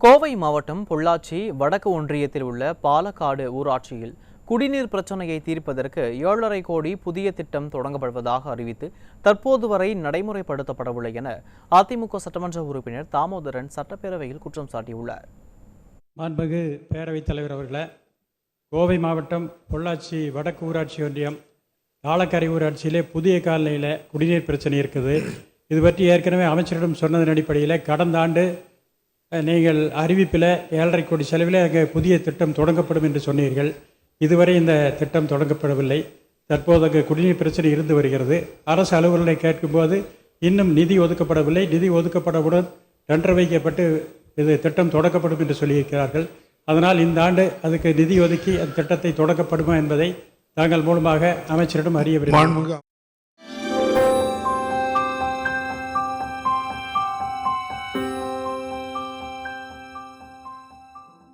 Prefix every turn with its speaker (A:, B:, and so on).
A: கோவை மாவட்டம் பொள்ளாச்சி வடக்கு ஒன்றியத்தில் உள்ள பாலக்காடு ஊராட்சியில் குடிநீர் பிரச்சினையை தீர்ப்பதற்கு 7.5 கோடி புதிய திட்டம் தொடங்கப்படுவதாக அறிவித்து தற்போது வரை நடைமுறைப்படுத்தப்படவில்லை என அதிமுக சட்டமன்ற உறுப்பினர் தாமோதரன் சட்டப்பேரவையில் குற்றம் சாட்டியுள்ளார்.
B: மாண்புமிகு பேரவைத் தலைவர் அவர்களே, கோவை மாவட்டம் பொள்ளாச்சி வடக்கு ஊராட்சி ஒன்றியம் தாளக்கரை ஊராட்சியிலே புதிய காலனியில் குடிநீர் பிரச்சனை இருக்குது. இது பற்றி ஏற்கனவே அமைச்சரிடம் சொன்னதன் அடிப்படையில் கடந்த ஆண்டு நீங்கள் அறிவிப்பில் 7.5 கோடி செலவில் அங்கே புதிய திட்டம் தொடங்கப்படும் என்று சொன்னீர்கள். இதுவரை இந்த திட்டம் தொடங்கப்படவில்லை. தற்போது அங்கே குடிநீர் பிரச்சனை இருந்து வருகிறது. அரசு அலுவலர்களை கேட்கும்போது இன்னும் நிதி ஒதுக்கப்படவில்லை, நிதி ஒதுக்கப்படவுடன் டெண்டர் வைக்கப்பட்டு இது திட்டம் தொடங்கப்படும் என்று சொல்லியிருக்கிறார்கள். அதனால் இந்த ஆண்டு அதுக்கு நிதி ஒதுக்கி அந்த திட்டத்தை தொடங்கப்படுமா என்பதை தாங்கள் மூலமாக அமைச்சரிடம் அறிய விரும்புகிறேன்.